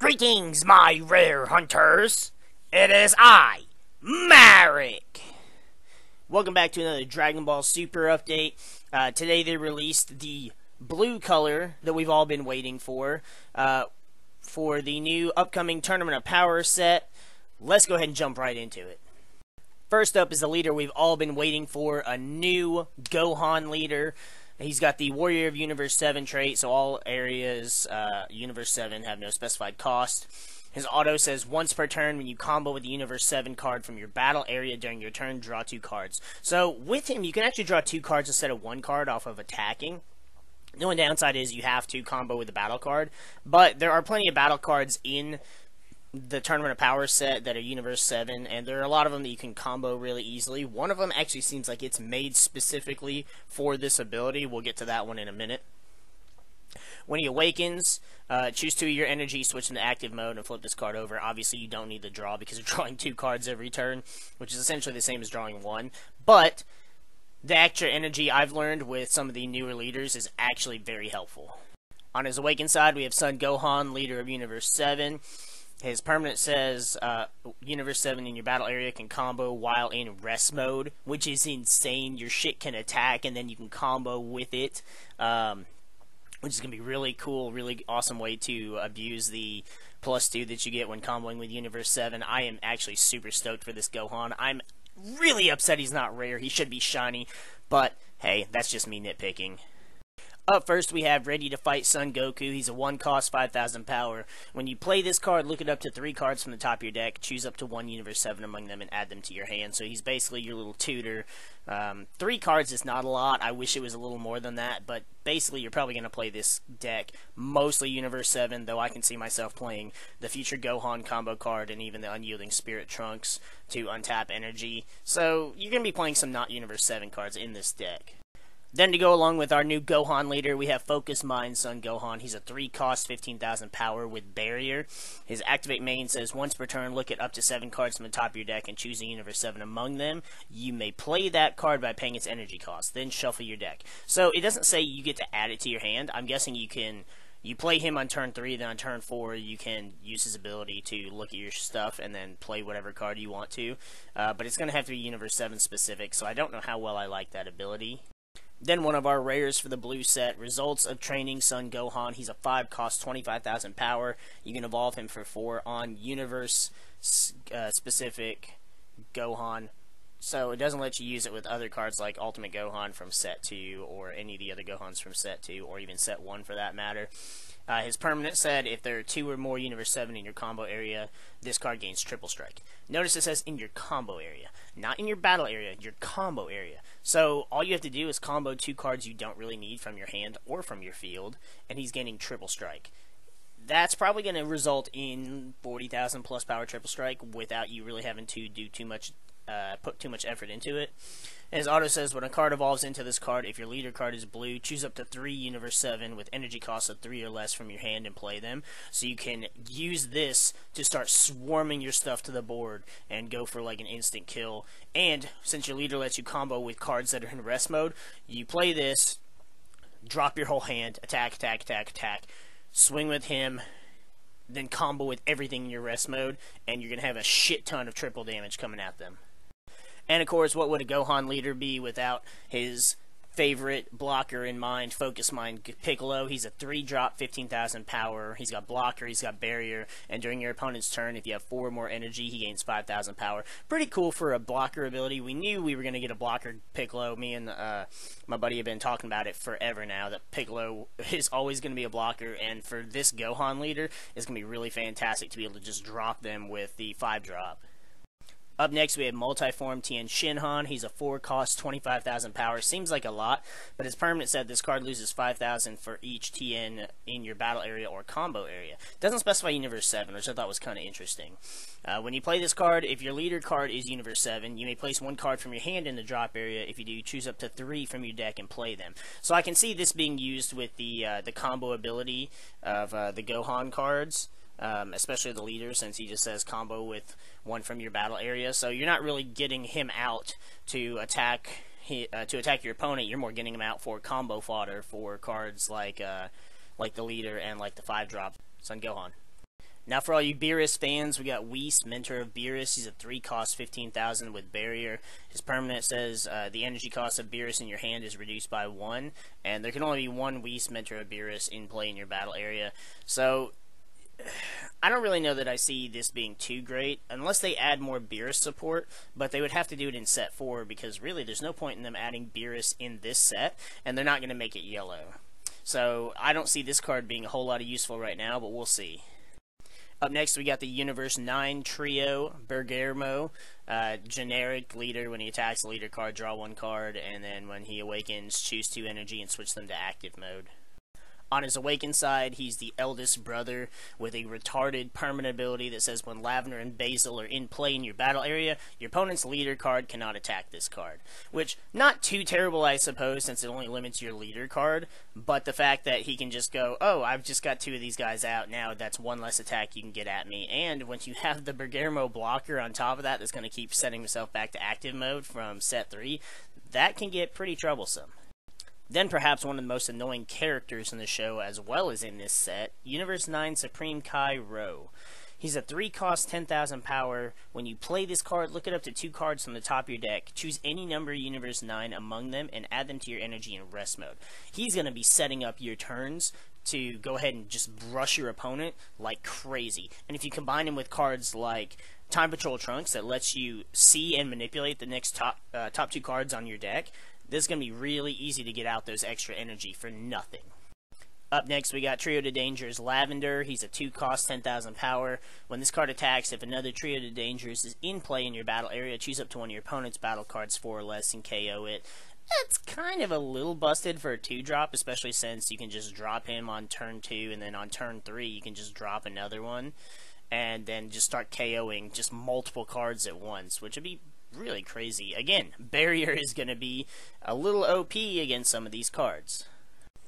Greetings, my rare hunters. It is I, MariK. Welcome back to another Dragon Ball Super update. Today they released the blue color that we've all been waiting for the new upcoming Tournament of Power set. Let's go ahead and jump right into it. First up is the leader we've all been waiting for, a new Gohan leader. He's got the Warrior of Universe 7 trait, so all areas Universe 7 have no specified cost. His auto says, once per turn, when you combo with the Universe 7 card from your battle area during your turn, draw 2 cards. So, with him, you can actually draw 2 cards instead of 1 card off of attacking. The only downside is you have to combo with the battle card, but there are plenty of battle cards in the Tournament of Power set that are Universe 7, and there are a lot of them that you can combo really easily. One of them actually seems like it's made specifically for this ability. We'll get to that one in a minute. When he awakens, choose 2 of your energy, switch into active mode, and flip this card over. Obviously, you don't need the draw because you're drawing 2 cards every turn, which is essentially the same as drawing 1. But the extra energy I've learned with some of the newer leaders is actually very helpful. On his awakened side, we have Son Gohan, leader of Universe 7. His permanent says, Universe 7 in your battle area can combo while in rest mode, which is insane. Your shit can attack, and then you can combo with it, which is going to be really cool, really awesome way to abuse the +2 that you get when comboing with Universe 7. I am actually super stoked for this Gohan. I'm really upset he's not rare. He should be shiny, but hey, that's just me nitpicking. Up first, we have Ready to Fight Son Goku. He's a 1-cost, 5,000 power. When you play this card, look it up to 3 cards from the top of your deck, choose up to 1 Universe 7 among them, and add them to your hand. So he's basically your little tutor. 3 cards is not a lot. I wish it was a little more than that, but basically you're probably going to play this deck mostly Universe 7, though I can see myself playing the future Gohan combo card and even the Unyielding Spirit Trunks to untap energy. So you're going to be playing some not Universe 7 cards in this deck. Then to go along with our new Gohan leader, we have Focus Mind Son Gohan. He's a 3-cost, 15,000 power with Bergere. His activate main says, once per turn, look at up to 7 cards from the top of your deck and choose a Universe 7 among them. You may play that card by paying its energy cost, then shuffle your deck. So it doesn't say you get to add it to your hand. I'm guessing you play him on turn 3, then on turn 4 you can use his ability to look at your stuff and then play whatever card you want to. But it's going to have to be Universe 7 specific, so I don't know how well I like that ability. Then one of our rares for the blue set, Results of Training Son Gohan. He's a 5-cost, 25,000 power. You can evolve him for 4 on Universe specific Gohan. So it doesn't let you use it with other cards like Ultimate Gohan from Set 2 or any of the other Gohans from Set 2 or even Set 1 for that matter. His permanent said, if there are 2 or more Universe 7 in your combo area, this card gains Triple Strike. Notice it says in your combo area, not in your battle area, your combo area. So all you have to do is combo 2 cards you don't really need from your hand or from your field, and he's gaining Triple Strike. That's probably going to result in 40,000 plus power Triple Strike without you really having to do too much, put too much effort into it. And his auto says, when a card evolves into this card, if your leader card is blue, choose up to 3 Universe 7 with energy costs of 3 or less from your hand and play them. So you can use this to start swarming your stuff to the board and go for like an instant kill. And since your leader lets you combo with cards that are in rest mode, you play this, drop your whole hand, attack, attack, attack, attack, swing with him, then combo with everything in your rest mode, and you're going to have a shit ton of triple damage coming at them. And of course, what would a Gohan leader be without his favorite blocker in mind, Focus Mind Piccolo? He's a 3-drop, 15,000 power. He's got blocker, he's got barrier, and during your opponent's turn, if you have 4 or more energy, he gains 5,000 power. Pretty cool for a blocker ability. We knew we were going to get a blocker Piccolo. Me and my buddy have been talking about it forever now, that Piccolo is always going to be a blocker, and for this Gohan leader, it's going to be really fantastic to be able to just drop them with the 5-drop. Up next, we have Multiform Tien Shinhan. He's a 4-cost, 25,000 power. Seems like a lot, but his permanent said this card loses 5,000 for each Tien in your battle area or combo area. Doesn't specify Universe 7, which I thought was kind of interesting. When you play this card, if your leader card is Universe 7, you may place 1 card from your hand in the drop area. If you do, choose up to 3 from your deck and play them. So I can see this being used with the combo ability of the Gohan cards. Especially the leader, since he just says combo with 1 from your battle area. So you're not really getting him out to attack your opponent. You're more getting him out for combo fodder for cards like the leader and like the 5-drop Son Gohan. Now for all you Beerus fans, we got Whis, Mentor of Beerus. He's a 3 cost 15,000 with Bergere. His permanent says the energy cost of Beerus in your hand is reduced by 1, and there can only be one Whis, Mentor of Beerus in play in your battle area. So I don't really know that I see this being too great, unless they add more Beerus support, but they would have to do it in set 4, because really there's no point in them adding Beerus in this set, and they're not going to make it yellow. So I don't see this card being a whole lot of useful right now, but we'll see. Up next, we got the Universe 9 Trio, Bergere, generic leader. When he attacks the leader card, draw 1 card, and then when he awakens, choose 2 energy and switch them to active mode. On his Awakened side, he's the eldest brother with a retarded permanent ability that says when Lavender and Basil are in play in your battle area, your opponent's leader card cannot attack this card. Which, not too terrible, I suppose, since it only limits your leader card, but the fact that he can just go, oh, I've just got 2 of these guys out, now that's 1 less attack you can get at me, and once you have the Bergere blocker on top of that that's going to keep setting himself back to active mode from set 3, that can get pretty troublesome. Then perhaps one of the most annoying characters in the show, as well as in this set, Universe 9 Supreme Kairo. He's a 3 cost 10,000 power. When you play this card, look at up to 2 cards from the top of your deck. Choose any number Universe 9 among them and add them to your energy in rest mode. He's going to be setting up your turns to go ahead and just brush your opponent like crazy. And if you combine him with cards like Time Patrol Trunks that lets you see and manipulate the next top 2 cards on your deck, this is going to be really easy to get out those extra energy for nothing. Up next, we got Trio de Dangers Lavender. He's a 2 cost 10,000 power. When this card attacks, if another Trio de Dangers is in play in your battle area, choose up to 1 of your opponent's battle cards 4 or less and KO it. That's kind of a little busted for a 2-drop, especially since you can just drop him on turn 2, and then on turn 3 you can just drop another one, and then just start KOing just multiple cards at once, which would be really crazy. Again, Barrier is going to be a little OP against some of these cards.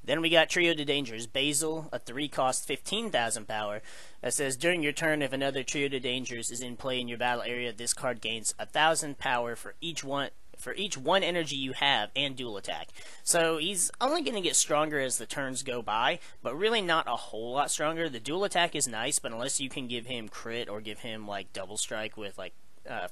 Then we got Trio de Dangers Basil, a 3 cost 15,000 power. That says during your turn, if another Trio de Dangers is in play in your battle area, this card gains 1,000 power for each one energy you have and dual attack. So he's only going to get stronger as the turns go by, but really not a whole lot stronger. The dual attack is nice, but unless you can give him crit or give him like double strike with like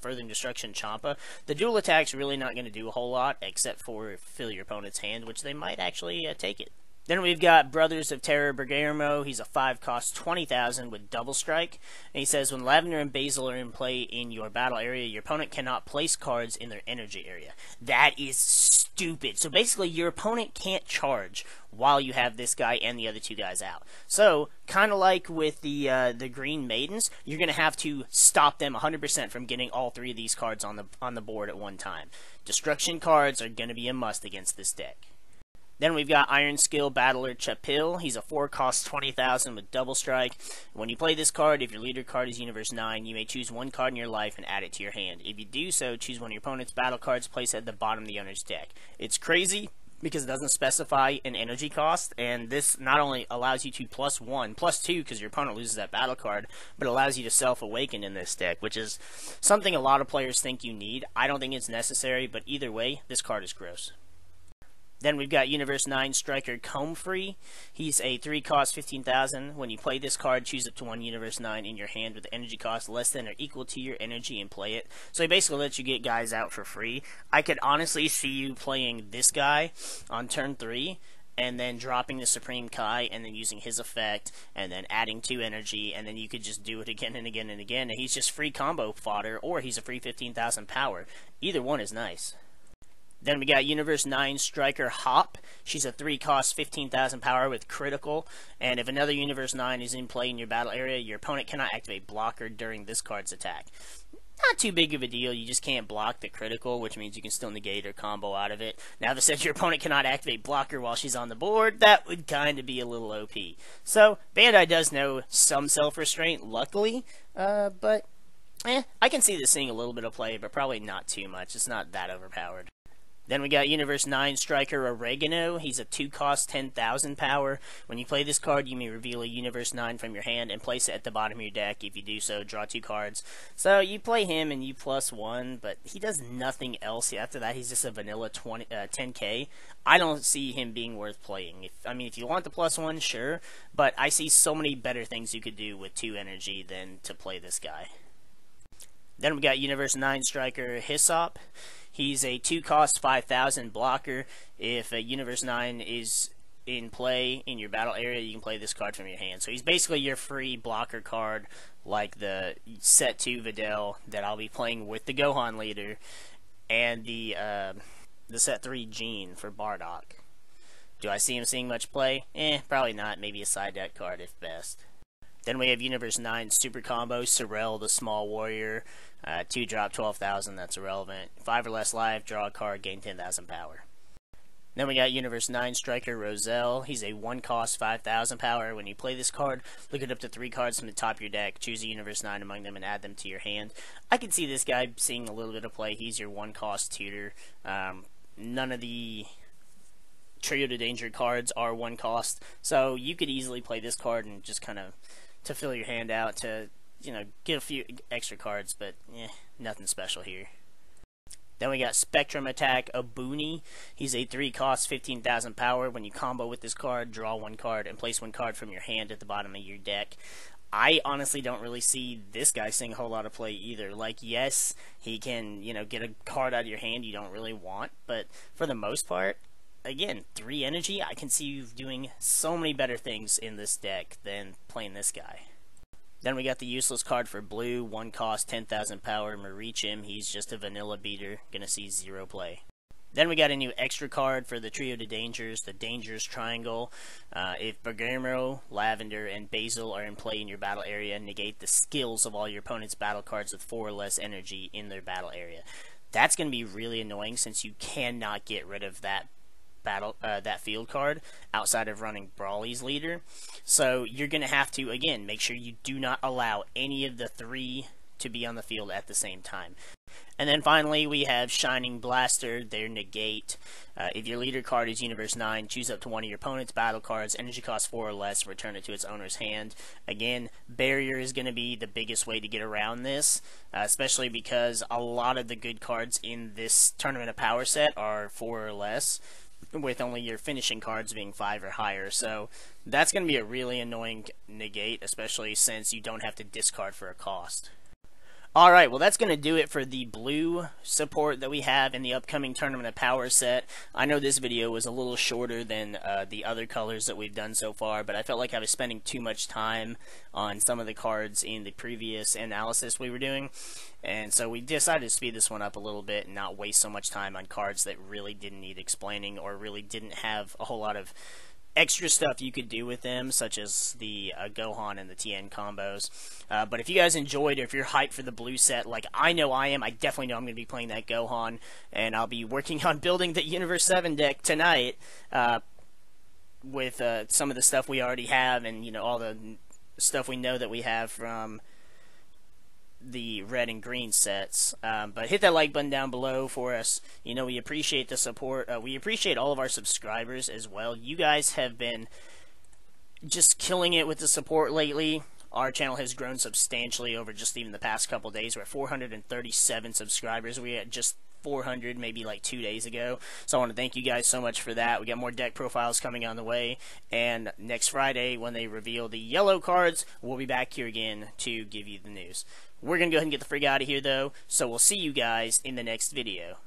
Furthering Destruction Champa, the dual attack's really not going to do a whole lot except for fill your opponent's hand, which they might actually take it. Then we've got Brothers of Terror Bergere. He's a 5 cost 20,000 with double strike. And he says when Lavender and Basil are in play in your battle area, your opponent cannot place cards in their energy area. That is stupid. So basically your opponent can't charge while you have this guy and the other 2 guys out. So kind of like with the Green Maidens, you're going to have to stop them 100% from getting all 3 of these cards on the board at one time. Destruction cards are going to be a must against this deck. Then we've got Iron Skill Battler Chapil. He's a 4 cost 20,000 with double strike. When you play this card, if your leader card is Universe 9, you may choose 1 card in your life and add it to your hand. If you do so, choose 1 of your opponent's battle cards, place it at the bottom of the owner's deck. It's crazy because it doesn't specify an energy cost, and this not only allows you to +1, +2 because your opponent loses that battle card, but allows you to self-awaken in this deck, which is something a lot of players think you need. I don't think it's necessary, but either way, this card is gross. Then we've got Universe 9 Striker Comfrey. He's a 3 cost 15,000. When you play this card, choose up to 1 Universe 9 in your hand with the energy cost less than or equal to your energy and play it. So he basically lets you get guys out for free. I could honestly see you playing this guy on turn 3 and then dropping the Supreme Kai and then using his effect and then adding 2 energy, and then you could just do it again and again and again, and he's just free combo fodder, or he's a free 15,000 power. Either one is nice. Then we got Universe 9 Striker Hop. She's a 3 cost 15,000 power with critical, and if another Universe 9 is in play in your battle area, your opponent cannot activate blocker during this card's attack. Not too big of a deal, you just can't block the critical, which means you can still negate or combo out of it. Now, if it says your opponent cannot activate blocker while she's on the board, that would kind of be a little OP. So, Bandai does know some self-restraint, luckily, but I can see this seeing a little bit of play, but probably not too much. It's not that overpowered. Then we got Universe 9 Striker Oregano. He's a 2-cost 10,000 power. When you play this card, you may reveal a Universe 9 from your hand and place it at the bottom of your deck. If you do so, draw 2 cards. So you play him and you +1, but he does nothing else. After that, he's just a vanilla 10k. I don't see him being worth playing. If you want the +1, sure, but I see so many better things you could do with 2 energy than to play this guy. Then we got Universe 9 Striker Hyssop. He's a 2-cost 5,000 blocker. If a Universe 9 is in play in your battle area, you can play this card from your hand. So he's basically your free blocker card, like the Set 2 Videl that I'll be playing with the Gohan leader, and the Set 3 Gene for Bardock. Do I see him seeing much play? Probably not. Maybe a side deck card if best. Then we have Universe 9 Super Combo, Sorrell the Small Warrior, 2-drop 12,000, that's irrelevant. 5 or less life, draw a card, gain 10,000 power. Then we got Universe 9 Striker Rozelle. He's a 1-cost 5,000 power. When you play this card, look at up to 3 cards from the top of your deck, choose a Universe 9 among them, and add them to your hand. I can see this guy seeing a little bit of play. He's your 1-cost tutor. None of the Trio to Danger cards are 1-cost, so you could easily play this card and just kind of to fill your hand out to, get a few extra cards, but nothing special here. Then we got Spectrum Attack Abuni. He's a 3-cost 15,000 power. When you combo with this card, draw 1 card and place 1 card from your hand at the bottom of your deck. I honestly don't really see this guy seeing a whole lot of play either. Like, yes, he can, get a card out of your hand you don't really want, but for the most part, again, 3 energy, I can see you doing so many better things in this deck than playing this guy. Then we got the useless card for blue, 1-cost 10,000 power, MariK. He's just a vanilla beater, gonna see 0 play. Then we got a new extra card for the Trio to Dangers, the Dangers Triangle. If Bergere, Lavender, and Basil are in play in your battle area, negate the skills of all your opponent's battle cards with 4 or less energy in their battle area. That's gonna be really annoying since you cannot get rid of that field card outside of running Brawly's leader. So you're going to have to, again, make sure you do not allow any of the 3 to be on the field at the same time. And then finally we have Shining Blaster, their negate. If your leader card is Universe 9, choose up to 1 of your opponent's battle cards, energy cost 4 or less, return it to its owner's hand. Again, Barrier is going to be the biggest way to get around this, especially because a lot of the good cards in this Tournament of Power set are 4 or less, with only your finishing cards being 5 or higher. So that's going to be a really annoying negate, especially since you don't have to discard for a cost. Alright, well that's going to do it for the blue support that we have in the upcoming Tournament of Power set. I know this video was a little shorter than the other colors that we've done so far, but I felt like I was spending too much time on some of the cards in the previous analysis we were doing, and so we decided to speed this one up a little bit and not waste so much time on cards that really didn't need explaining or really didn't have a whole lot of extra stuff you could do with them, such as the Gohan and the TN combos. But if you guys enjoyed, or if you're hyped for the blue set, like I know I am, I definitely know I'm going to be playing that Gohan, and I'll be working on building the Universe 7 deck tonight with some of the stuff we already have, and all the stuff we know that we have from the red and green sets. But hit that like button down below for us. We appreciate the support. We appreciate all of our subscribers as well. You guys have been just killing it with the support lately. Our channel has grown substantially over just even the past couple days. We're at 437 subscribers. We had just 400 maybe like 2 days ago. So I want to thank you guys so much for that. We got more deck profiles coming on the way, and next Friday when they reveal the yellow cards, we'll be back here again to give you the news. We're going to go ahead and get the freak out of here though, so we'll see you guys in the next video.